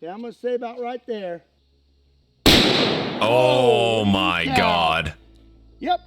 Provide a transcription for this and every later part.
Okay, I'm gonna say about right there. Oh my God. Yep.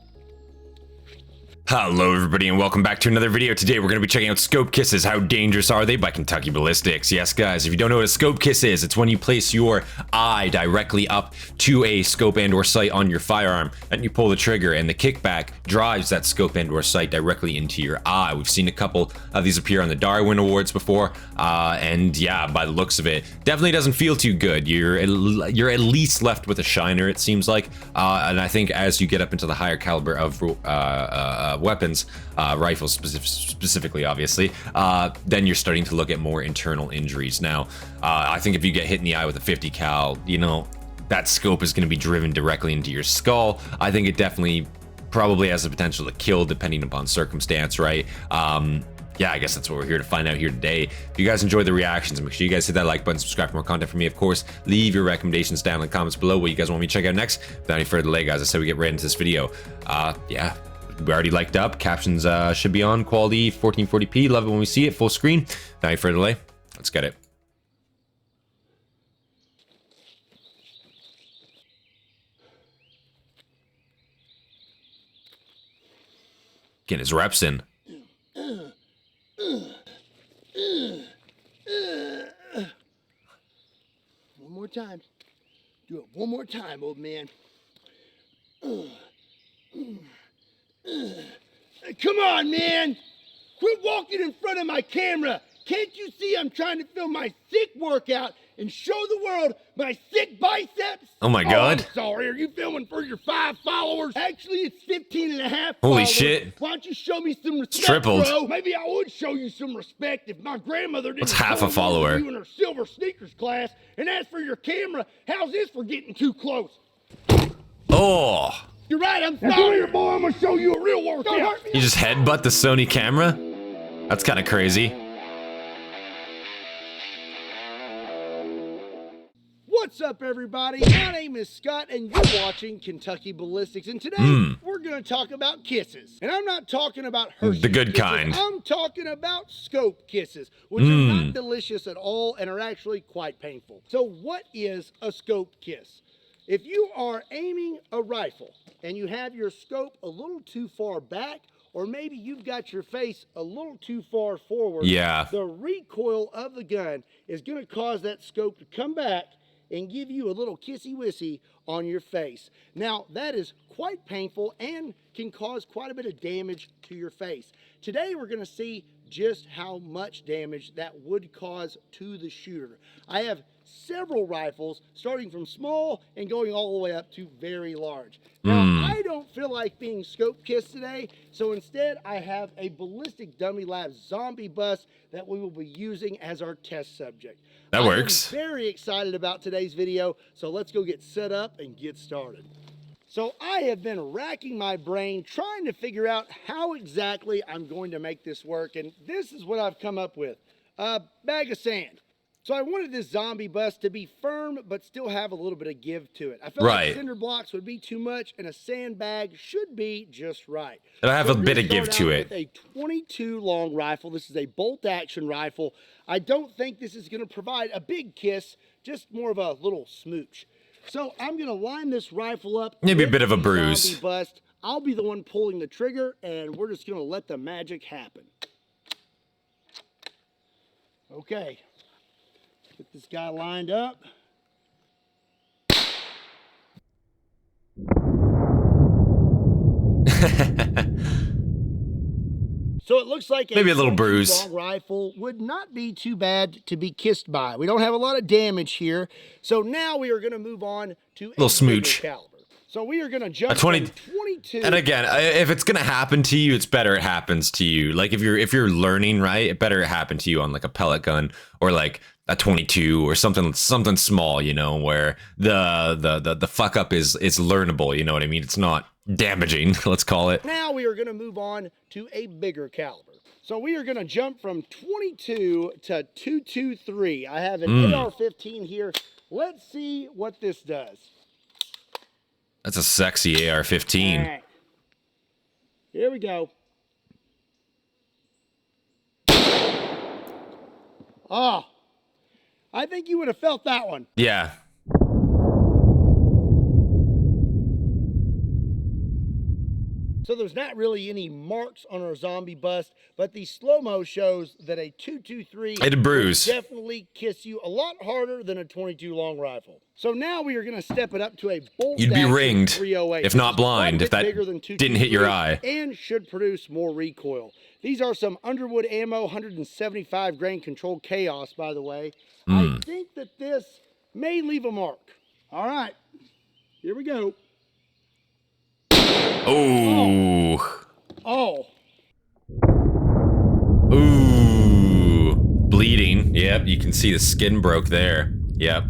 Hello everybody and welcome back to another video. Today we're going to be checking out scope kisses. How dangerous are they by Kentucky Ballistics? Yes guys, if you don't know what a scope kiss is, it's when you place your eye directly up to a scope and or sight on your firearm and you pull the trigger and the kickback drives that scope and or sight directly into your eye. We've seen a couple of these appear on the Darwin Awards before and yeah, by the looks of it, definitely doesn't feel too good. You're at least left with a shiner, it seems like, and I think as you get up into the higher caliber of weapons, rifles specifically obviously, then you're starting to look at more internal injuries. Now I think if you get hit in the eye with a 50 cal, you know, that scope is going to be driven directly into your skull. I think it definitely probably has the potential to kill depending upon circumstance, right? Yeah, I guess that's what we're here to find out here today. If you guys enjoy the reactions, make sure you guys hit that like button, subscribe for more content from me, of course. Leave your recommendations down in the comments below what you guys want me to check out next. Without any further delay, guys, I said we get right into this video. Yeah, we already liked up. Captions should be on. Quality 1440p. Love it when we see it. Full screen. Without any further delay, let's get it. Getting his reps in. One more time. Do it one more time, old man. Come on, man. Quit walking in front of my camera. Can't you see I'm trying to film my sick workout and show the world my sick biceps? Oh my God. I'm sorry, are you filming for your 5 followers? Actually, it's 15 and a half Holy followers. shit. Why don't you show me some respect, tripled. bro? Maybe I would show you some respect if my grandmother didn't That's half a show follower. you in her silver sneakers class. And as for your camera, how's this for getting too close? Oh. You're right, I'm sorry, boy. I'm gonna show you a real workout. You just headbutt the Sony camera? That's kind of crazy. What's up, everybody? My name is Scott, and you're watching Kentucky Ballistics. And today, we're going to talk about kisses. And I'm not talking about Hershey The good kisses. kind. I'm talking about scope kisses, which are not delicious at all and are actually quite painful. So what is a scope kiss? If you are aiming a rifle and you have your scope a little too far back, or maybe you've got your face a little too far forward, Yeah. the recoil of the gun is going to cause that scope to come back and give you a little kissy-wissy on your face. Now, that is quite painful and can cause quite a bit of damage to your face. Today, we're going to see just how much damage that would cause to the shooter. I have several rifles, starting from small and going all the way up to very large. Now, I don't feel like being scope kissed today, so instead I have a Ballistic Dummy Lab zombie bus that we will be using as our test subject. That works. I'm very excited about today's video, so let's go get set up and get started. So I have been racking my brain trying to figure out how exactly I'm going to make this work, and this is what I've come up with. A bag of sand. So I wanted this zombie bus to be firm, but still have a little bit of give to it. I felt like cinder blocks would be too much, and a sandbag should be just right. It'll have a bit of give to it. With a 22 long rifle. This is a bolt action rifle. I don't think this is going to provide a big kiss, just more of a little smooch. So I'm going to line this rifle up. Maybe a bit of a bruise. Zombie bust. I'll be the one pulling the trigger, and we're just going to let the magic happen. Okay. Get this guy lined up. So it looks like maybe a little bruise. Long rifle would not be too bad to be kissed by. We don't have a lot of damage here. So now we are going to move on to a little smooch caliber. So we are going to jump a 20, from 22. And again, if it's going to happen to you, it's better it happens to you. Like if you're learning, right, it better it happen to you on like a pellet gun or like a 22 or something small, you know, where the fuck up is learnable, you know what I mean? It's not damaging, let's call it. Now we are going to move on to a bigger caliber. So we are going to jump from 22 to 223. I have an AR-15 here. Let's see what this does. That's a sexy AR-15. All right. Here we go. Oh, I think you would have felt that one. Yeah. So there's not really any marks on our zombie bust, but the slow-mo shows that a 223 It'd bruise. will definitely kiss you a lot harder than a 22 long rifle. So now we are going to step it up to a bolt You'd be action ringed, 308, if not blind, if that didn't hit your eye. And should produce more recoil. These are some Underwood ammo, 175 grain controlled chaos, by the way. I think that this may leave a mark. All right, here we go. Oh. Oh. Ooh. Bleeding. Yep, you can see the skin broke there. Yep.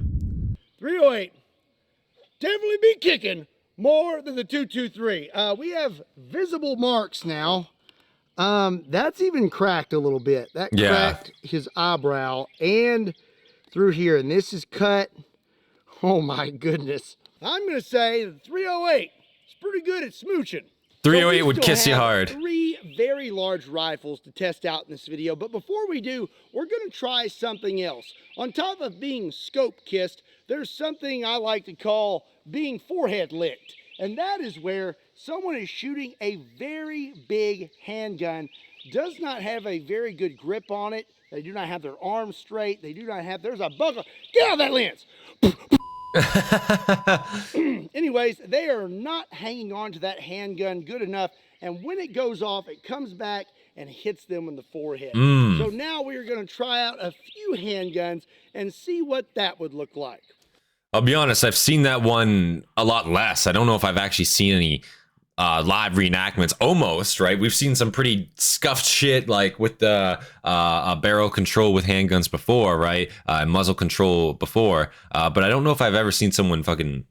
308. Definitely be kicking more than the 223. We have visible marks now. That's even cracked a little bit. That cracked his eyebrow and through here. And this is cut. Oh my goodness. I'm going to say the 308 is pretty good at smooching. 308 would kiss you hard. 3 very large rifles to test out in this video, but before we do, we're going to try something else. On top of being scope kissed, there's something I like to call being forehead licked, and that is where someone is shooting a very big handgun, does not have a very good grip on it, they do not have their arms straight, they do not have, there's a buckle, get out of that lens! Anyways, they are not hanging on to that handgun good enough, and when it goes off, it comes back and hits them in the forehead. So now we are going to try out a few handguns and see what that would look like. I'll be honest, I've seen that one a lot less. I don't know if I've actually seen any live reenactments. Almost, right? We've seen some pretty scuffed shit, like with the barrel control with handguns before, right? Muzzle control before. But I don't know if I've ever seen someone fucking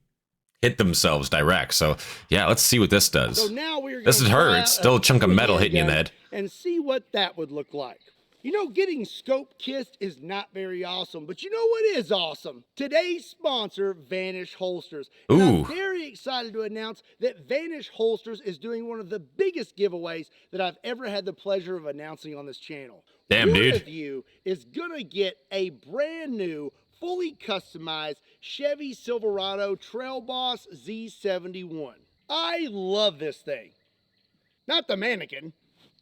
hit themselves direct. So yeah, let's see what this does. So now we're this is her. It's still a chunk of metal hitting you in the head. And see what that would look like. You know, getting scope kissed is not very awesome, but you know what is awesome? Today's sponsor, Vanish Holsters. And I'm very excited to announce that Vanish Holsters is doing one of the biggest giveaways that I've ever had the pleasure of announcing on this channel. Damn, dude. One of you is gonna get a brand new, fully customized Chevy Silverado Trail Boss Z71. I love this thing. Not the mannequin.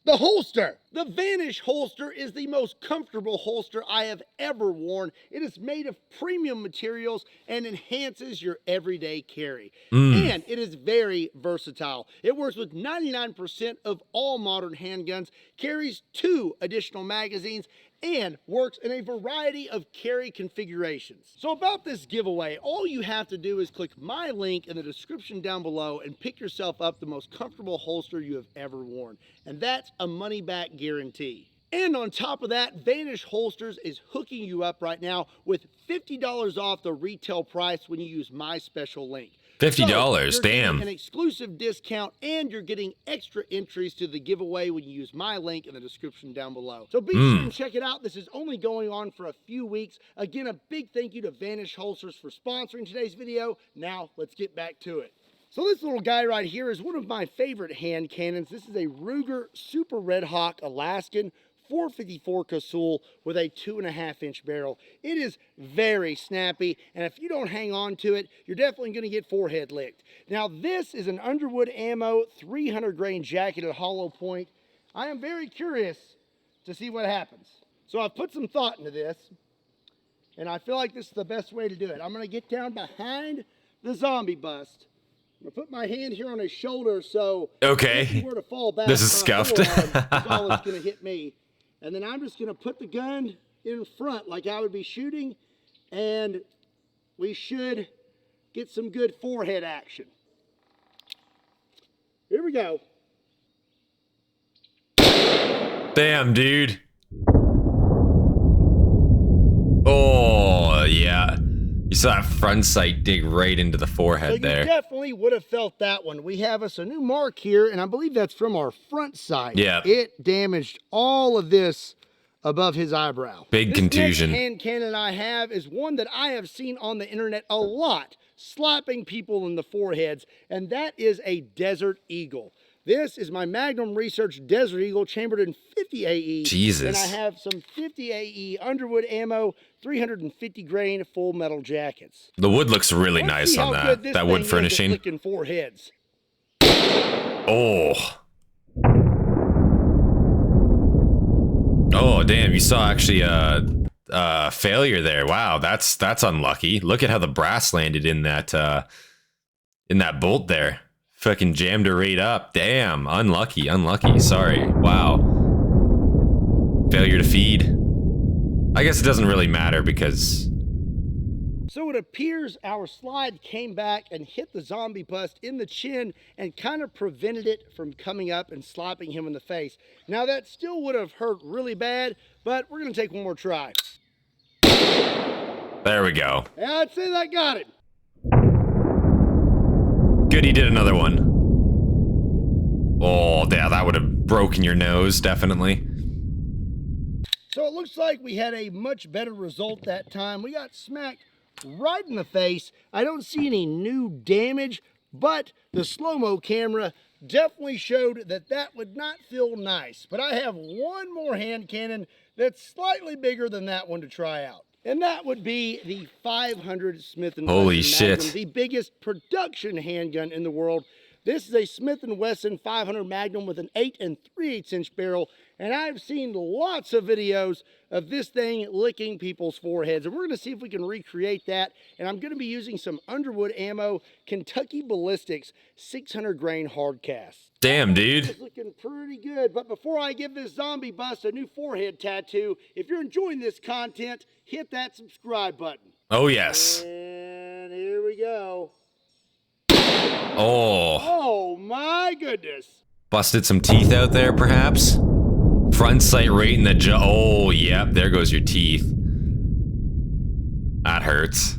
The holster. The Vanish holster is the most comfortable holster I have ever worn. It is made of premium materials and enhances your everyday carry. And it is very versatile. It works with 99% of all modern handguns, carries 2 additional magazines, and works in a variety of carry configurations. So about this giveaway, all you have to do is click my link in the description down below and pick yourself up the most comfortable holster you have ever worn. And that's a money-back guarantee. And on top of that, Vanish Holsters is hooking you up right now with $50 off the retail price when you use my special link. $50, so damn. An exclusive discount, and you're getting extra entries to the giveaway when you use my link in the description down below. So be sure and check it out. This is only going on for a few weeks. Again, a big thank you to Vanish Holsters for sponsoring today's video. Now, let's get back to it. So this little guy right here is one of my favorite hand cannons. This is a Ruger Super Red Hawk Alaskan 454 Casull with a 2.5-inch barrel. It is very snappy, and if you don't hang on to it, you're definitely going to get forehead licked. Now, this is an Underwood ammo 300 grain jacketed hollow point. I am very curious to see what happens. So I've put some thought into this, and I feel like this is the best way to do it. I'm going to get down behind the zombie bust. I'm going to put my hand here on his shoulder, so if he were to fall back, this is scuffed. That's all that's going to hit me. And then I'm just going to put the gun in front like I would be shooting, and we should get some good forehead action. Here we go. Damn, dude. Oh, yeah. You saw that front sight dig right into the forehead there. You definitely would have felt that one. We have us a new mark here, and I believe that's from our front sight. Yeah. It damaged all of this above his eyebrow. Big contusion. This hand cannon I have is one that I have seen on the internet a lot, slapping people in the foreheads, and that is a Desert Eagle. This is my Magnum Research Desert Eagle chambered in 50 AE. Jesus. And I have some 50 AE Underwood ammo, 350 grain full metal jackets. The wood looks really Let's nice see on how good this that wood thing is at furnishing. licking four heads. Oh. Oh, damn, you saw actually a failure there. Wow, that's unlucky. Look at how the brass landed in that bolt there. Fucking jammed her right up. Damn, unlucky, sorry. Wow. Failure to feed. I guess it doesn't really matter because... So it appears our slide came back and hit the zombie bust in the chin and kind of prevented it from coming up and slapping him in the face. Now that still would have hurt really bad, but we're gonna take one more try. There we go. Yeah, I'd say that got it. Good, he did another one. Oh, yeah, that would have broken your nose, definitely. So it looks like we had a much better result that time. We got smacked right in the face. I don't see any new damage, but the slow-mo camera definitely showed that that would not feel nice. But I have one more hand cannon that's slightly bigger than that one to try out. And that would be the 500 Smith & Wesson Holy Magnum, shit. the biggest production handgun in the world. This is a Smith & Wesson 500 Magnum with an 8 3/8 inch barrel, and I've seen lots of videos of this thing licking people's foreheads, and we're going to see if we can recreate that. And I'm going to be using some Underwood ammo, Kentucky Ballistics 600 grain hard cast. Damn, dude. It's looking pretty good, but before I give this zombie bust a new forehead tattoo, if you're enjoying this content, hit that subscribe button. Oh, yes. And here we go. Oh. Oh my goodness. Busted some teeth out there, perhaps? Front sight right in the jaw. Oh, yep, there goes your teeth. That hurts.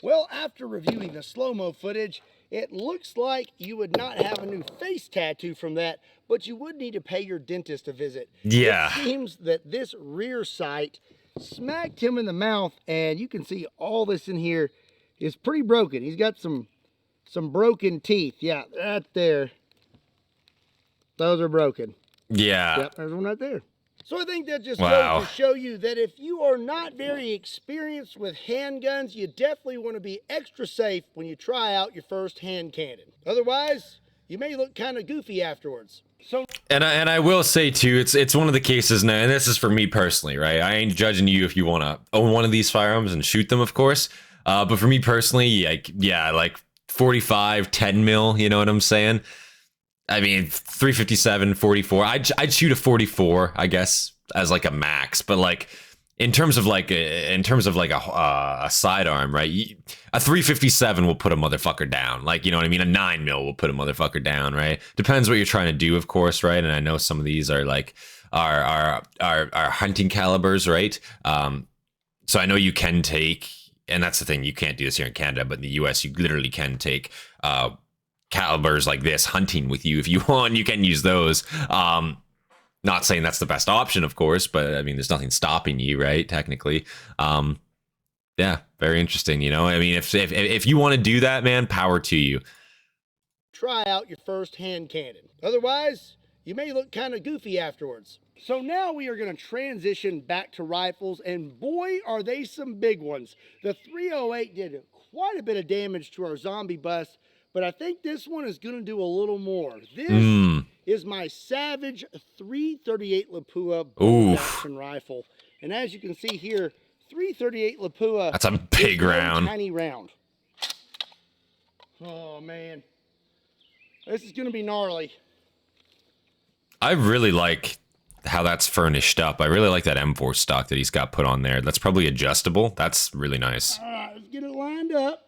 Well, after reviewing the slow-mo footage, it looks like you would not have a new face tattoo from that, but you would need to pay your dentist a visit. Yeah. It seems that this rear sight smacked him in the mouth, and you can see all this in here is pretty broken. He's got some broken teeth. Yeah, right there. Those are broken. Yeah. Yep, there's one right there. So I think that just Wow. goes to show you that if you are not very experienced with handguns, you definitely want to be extra safe when you try out your first hand cannon. Otherwise, you may look kind of goofy afterwards. So, And I will say too, it's one of the cases now, and this is for me personally, right? I ain't judging you if you want to own one of these firearms and shoot them, of course. But for me personally, like 45, 10 mil, you know what I'm saying? I mean, 357, 44. I'd shoot a 44, I guess, as like a max. But like, in terms of like a sidearm, right? A 357 will put a motherfucker down. Like, you know what I mean? A 9 mil will put a motherfucker down, right? Depends what you're trying to do, of course, right? And I know some of these are like are hunting calibers, right? So I know you can take, and that's the thing, you can't do this here in Canada, but in the US, you literally can take calibers like this hunting with you if you want. You can use those. Not saying that's the best option, of course, but I mean, there's nothing stopping you, right? Technically. Yeah, very interesting. You know, I mean, if you want to do that, man, power to you. try out your first hand cannon. Otherwise, you may look kind of goofy afterwards. So now we are going to transition back to rifles, and boy, are they some big ones. The 308 did quite a bit of damage to our zombie bust, but I think this one is going to do a little more. This is my Savage 338 Lapua bolt-action rifle. And as you can see here, 338 Lapua. That's a big round. Tiny round. Oh, man. This is going to be gnarly. I really like how that's furnished up. I really like that M4 stock that he's got put on there. That's probably adjustable. That's really nice. All right, let's get it lined up.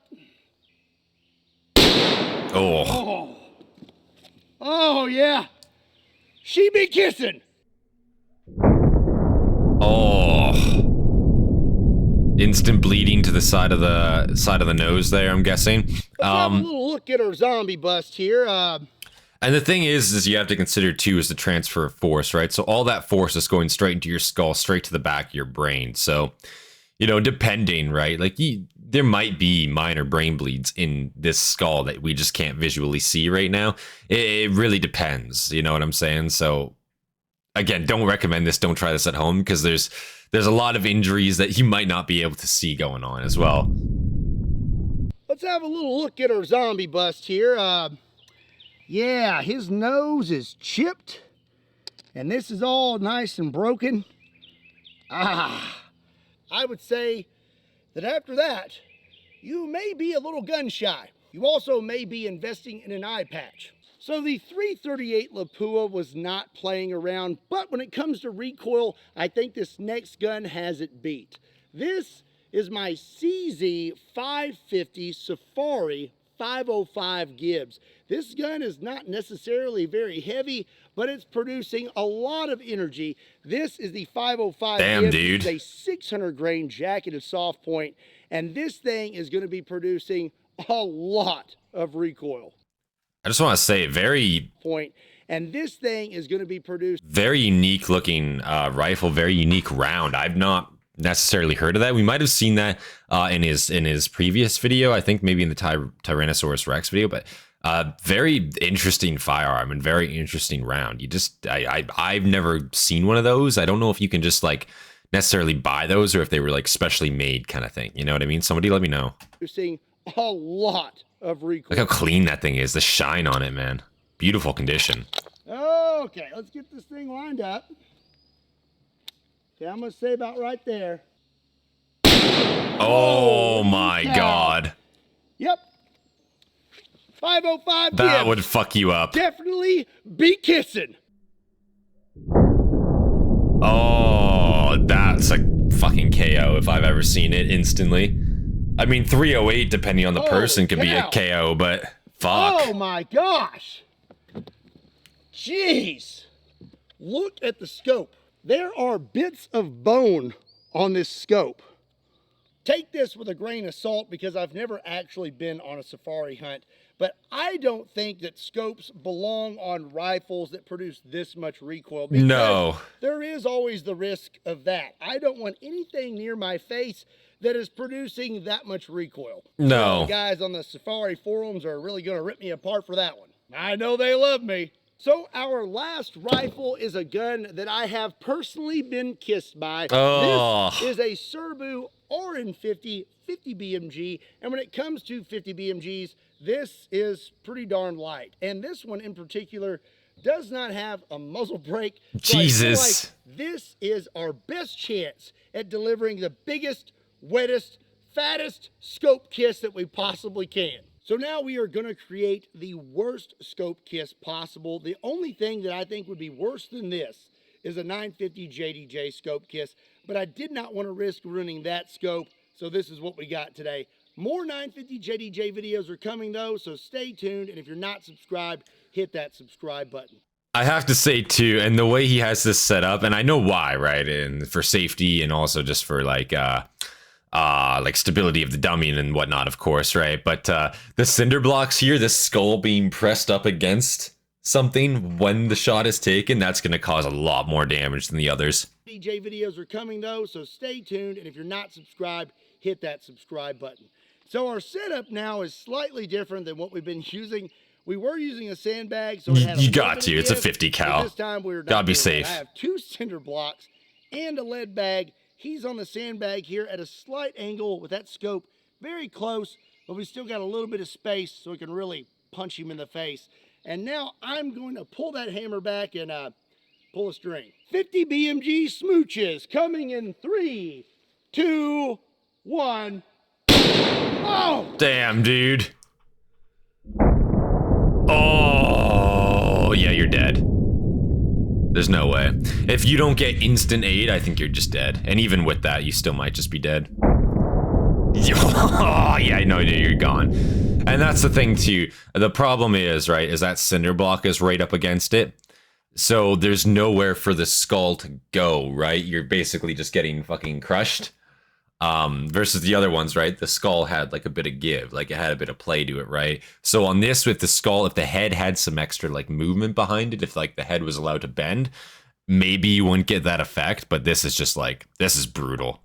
Oh. Oh, yeah. She be kissing. Oh. Instant bleeding to the side of the nose there, I'm guessing. Let's have a little look at our zombie bust here. And the thing is you have to consider too is the transfer of force, right? So all that force is going straight into your skull, straight to the back of your brain. So, you know, depending, right? Like there might be minor brain bleeds in this skull that we just can't visually see right now. It really depends, you know what I'm saying? So again, don't recommend this. Don't try this at home because there's a lot of injuries that you might not be able to see going on as well. Let's have a little look at our zombie bust here. Yeah, his nose is chipped, and this is all nice and broken. I would say that after that, you may be a little gun shy. You also may be investing in an eye patch. So the 338 Lapua was not playing around, but when it comes to recoil, I think this next gun has it beat. This is my CZ 550 Safari 505 Gibbs. This gun is not necessarily very heavy, but it's producing a lot of energy. This is the 505 Damn, Gibbs. dude. It's a 600 grain jacketed soft point, and this thing is going to be producing a lot of recoil. I just want to say, very unique looking rifle, very unique round. I've not necessarily heard of that. We might have seen that in his previous video, I think maybe in the Tyrannosaurus Rex video, but very interesting firearm and very interesting round. I've never seen one of those. I don't know if you can just like necessarily buy those or if they were like specially made kind of thing. You know what I mean? Somebody let me know. You're seeing a lot of recoil. Look how clean that thing is. The shine on it, man. Beautiful condition. Okay, let's get this thing lined up. Okay, I'm gonna say about right there. Oh my God. Yep. 505 That Gibbs. would fuck you up. Definitely be kissing. Oh, that's a fucking KO if I've ever seen it instantly. I mean, 308, depending on the person, could be a KO, but fuck. Oh my gosh. Jeez. Look at the scope. There are bits of bone on this scope. Take this with a grain of salt because I've never actually been on a safari hunt, but I don't think that scopes belong on rifles that produce this much recoil. No. There is always the risk of that. I don't want anything near my face that is producing that much recoil. No. The guys on the safari forums are really going to rip me apart for that one. I know they love me. So our last rifle is a gun that I have personally been kissed by. Oh. This is a Serbu RN50 50 BMG, and when it comes to 50 BMGs, this is pretty darn light. And this one in particular does not have a muzzle brake. So Jesus. I feel like this is our best chance at delivering the biggest, wettest, fattest scope kiss that we possibly can. So now we are going to create the worst scope kiss possible. The only thing that I think would be worse than this is a 950 JDJ scope kiss, but I did not want to risk ruining that scope, so this is what we got today. More 950 JDJ videos are coming though, so stay tuned, and if you're not subscribed, hit that subscribe button. I have to say too, and the way he has this set up, and I know why, right? And for safety and also just for like stability of the dummy and whatnot, of course, right? But the cinder blocks here, this skull being pressed up against something when the shot is taken, that's going to cause a lot more damage than the others. DJ videos are coming though, so stay tuned, and if you're not subscribed, hit that subscribe button. So our setup now is slightly different than what we've been using. We were using a sandbag, so it had you got to. It's a 50 cal. This time we're gotta be safe. I have 2 cinder blocks and a lead bag. He's on the sandbag here at a slight angle with that scope very close, but we still got a little bit of space so we can really punch him in the face. And now I'm going to pull that hammer back and pull a string. 50 BMG smooches coming in 3, 2, 1. Oh! Damn, dude. Oh, yeah, you're dead. There's no way. If you don't get instant aid, I think you're just dead. And even with that, you still might just be dead. Oh, yeah, no, you're gone. And that's the thing, too. The problem is, right, is that cinder block is right up against it. So there's nowhere for the skull to go, right? You're basically just getting fucking crushed. Versus the other ones, right? The skull had like a bit of give, like it had a bit of play to it, right? So on this with the skull, if the head had some extra like movement behind it, if like the head was allowed to bend, maybe you wouldn't get that effect, but this is just like, this is brutal.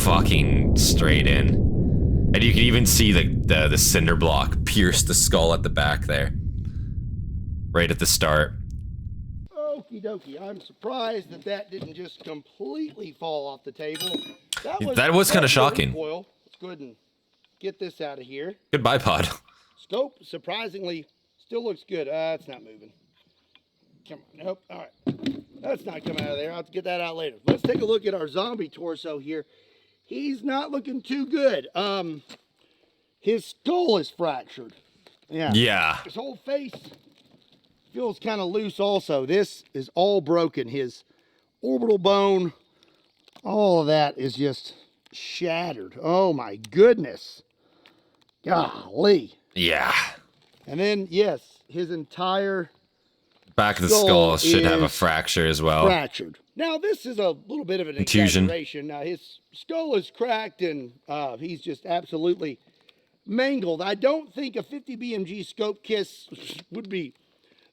fucking straight in. And you can even see the cinder block pierce the skull at the back there. Right at the start. Okie dokie. I'm surprised that didn't just completely fall off the table. That was kind of shocking. Let's go ahead and get this out of here. Good bipod. Scope, surprisingly, still looks good. It's not moving. Come on. Nope. All right. That's not coming out of there. I'll have to get that out later. Let's take a look at our zombie torso here. He's not looking too good. His skull is fractured. Yeah. His whole face feels kind of loose also. This is all broken. His orbital bone, all of that is just shattered. Oh my goodness. Golly. Yeah. And then, yes, his entire back of the skull should have a fracture as well. Fractured. Now, this is a little bit of an exaggeration. Now, his skull is cracked and he's just absolutely mangled. I don't think a 50 BMG scope kiss would be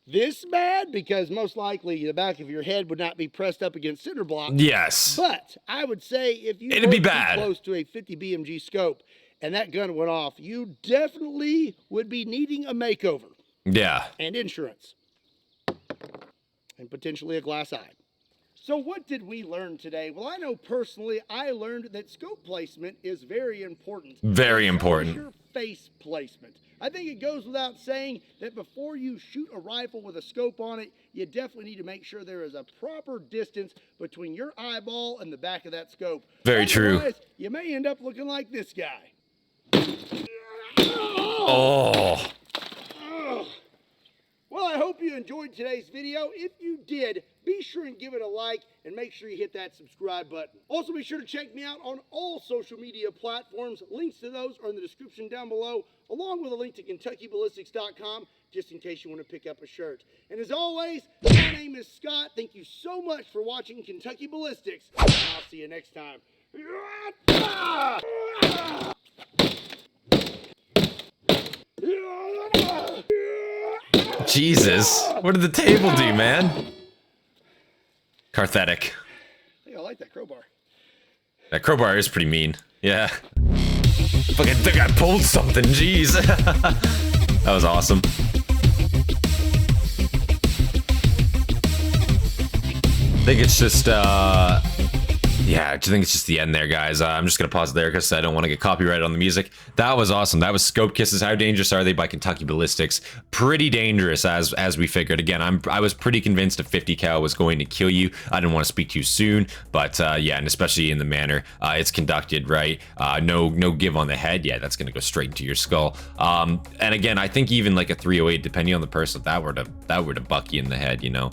this bad because most likely the back of your head would not be pressed up against cinder block. Yes. But I would say if you it'd be were bad. Too close to a 50 BMG scope and that gun went off, you definitely would be needing a makeover. Yeah. And insurance. And potentially a glass eye. So what did we learn today? Well, I know personally I learned that scope placement is very important. Very important. Your face placement. I think it goes without saying that before you shoot a rifle with a scope on it, you definitely need to make sure there is a proper distance between your eyeball and the back of that scope. Very true. Otherwise, you may end up looking like this guy. Oh. Well, I hope you enjoyed today's video. If you did, be sure and give it a like and make sure you hit that subscribe button. Also, be sure to check me out on all social media platforms. Links to those are in the description down below, along with a link to KentuckyBallistics.com, just in case you want to pick up a shirt. And as always, my name is Scott. Thank you so much for watching Kentucky Ballistics, and I'll see you next time. Jesus, what did the table do, man? Carthetic. I think I like that crowbar. That crowbar is pretty mean. Yeah. Fucking think I pulled something, jeez. That was awesome. I think it's just, yeah, I think it's just the end there, guys. I'm just gonna pause there because I don't want to get copyrighted on the music. That was awesome. That was Scope Kisses. How dangerous are they by Kentucky Ballistics? Pretty dangerous, as we figured. Again, I was pretty convinced a 50 cal was going to kill you. I didn't want to speak too soon, but yeah, and especially in the manner it's conducted, right? No give on the head. Yeah, that's gonna go straight into your skull. And again, I think even like a 308, depending on the person, if that were to buck you in the head, you know,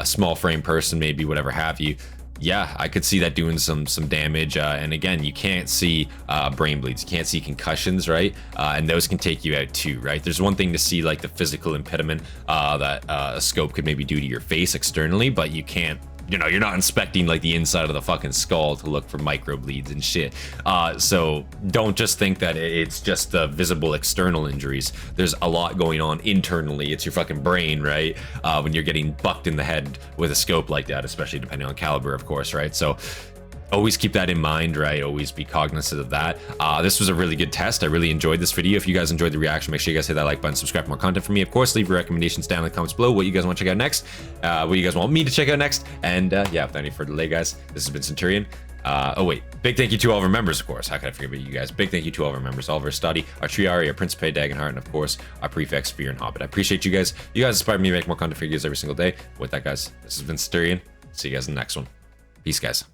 small frame person, maybe, whatever have you. Yeah, I could see that doing some damage, and again, you can't see brain bleeds, you can't see concussions, right? And those can take you out too, right? There's one thing to see like the physical impediment that a scope could maybe do to your face externally, but you can't, you know, you're not inspecting like the inside of the fucking skull to look for micro bleeds and shit. So don't just think that it's just the visible external injuries. There's a lot going on internally. It's your fucking brain, right? When you're getting bucked in the head with a scope like that, especially depending on caliber, of course, right? So always keep that in mind, right? Always be cognizant of that. This was a really good test. I really enjoyed this video. If you guys enjoyed the reaction, make sure you guys hit that like button, subscribe for more content from me. Of course, leave your recommendations down in the comments below, what you guys want to check out next, what you guys want me to check out next. And yeah, without any further delay, guys, this has been Centurion. Oh wait, big thank you to all of our members, of course. How could I forget about you guys? Big thank you to all of our members, all of our Hastati, our Triarii, our Principe, Dagenhart, and of course, our Praefectus, Fear, and Hobbit. I appreciate you guys. You guys inspire me to make more content for you guys every single day. With that, guys, this has been Centurion. See you guys in the next one. Peace, guys.